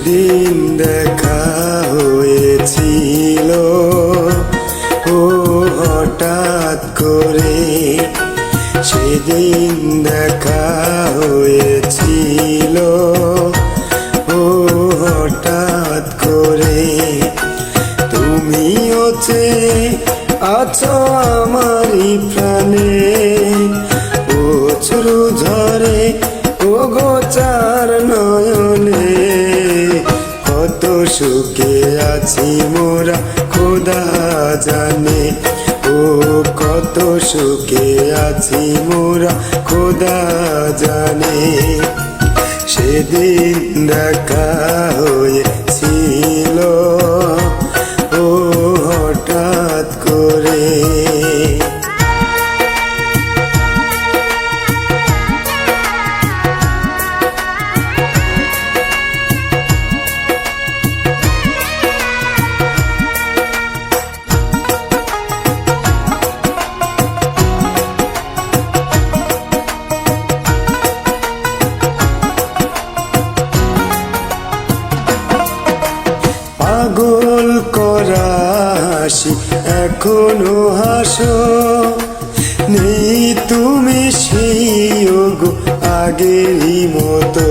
সেদিন দেখা হয়েছিল ও হঠাৎ করে, সেদিন দেখা হয়েছিল ও হঠাৎ করে। তুমিও চেয়ে আছো আমারই প্রাণে, অশ্রু ঝরে ও গোচার নয়নে। কত সুখে আছি মোরা খোদা জানে, ও কত সুখে আছি মোরা খোদা জানে। সেদিন দেখা হয়েছিল ও হঠাৎ করে। পাগল করা হাসি এখনো হাসো, নেই তুমি সেই গো আগেরই মতো।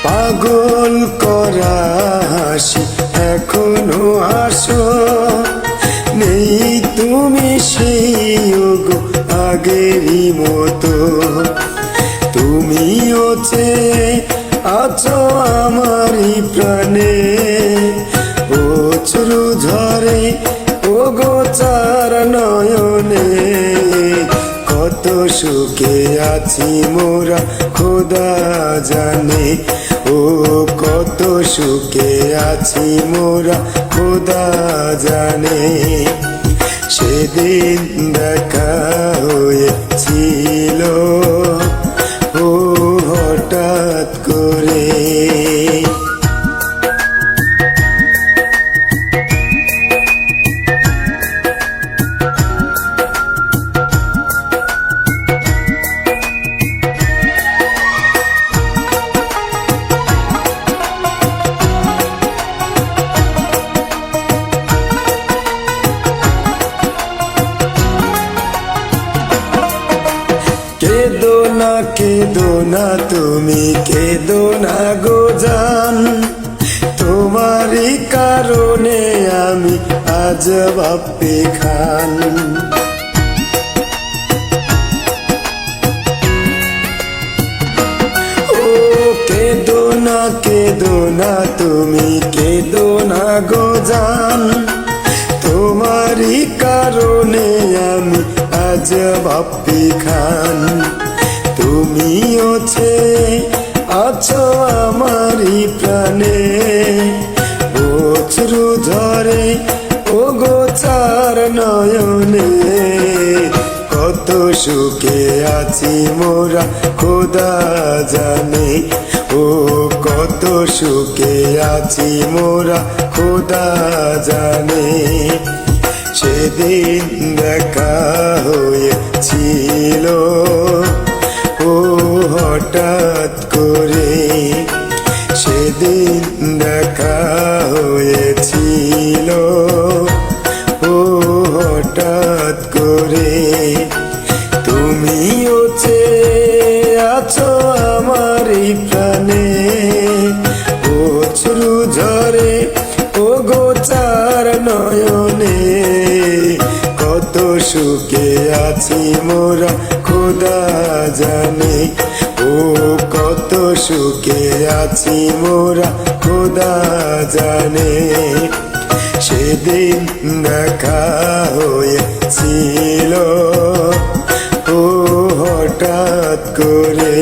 পাগল করা হাসি এখনো হাসো, নেই তুমি সেই গো আগেরই মতো। তুমিও চেয়ে আছো আমারই প্রাণে, অশ্রু ঝরে ও গোচার নয়নে। কত সুখে আছি মোরা খোদা জানে, ও কত সুখে আছি মোরা খোদা জানে। সেদিন দেখা হয়েছিল ও হঠাৎ করে। কেদো না কেদো না তুমি কেদো না গো জান, তোমারই কারণে আমি আজ বাপ্পি খান। ও কেদো না তুমি কেদো না গো জান, তোমারই কারণে আমি আজ বাপ্পি খান। তুমিও চেয়ে আছো আমারই প্রাণে, অশ্রু ঝরে ও গোচার নয়নে। কত সুখে আছি মোরা খোদা জানে, ও কত সুখে আছি মোরা খোদা জানে। সেদিন দেখা হয়েছিল ও হঠাৎ করে, সেদিন দেখা হয়েছিল ও হঠাৎ করে। তুমিও চেয়ে আছো আমারই প্রাণে, অশ্রু ঝরে ও গোচার নয়নে। কত সুখে আছি মোরা খোদা জানে, ও কত সুখে আছি মোরা খোদা জানে। সেদিন দেখা হয়েছিল ও হঠাৎ করে।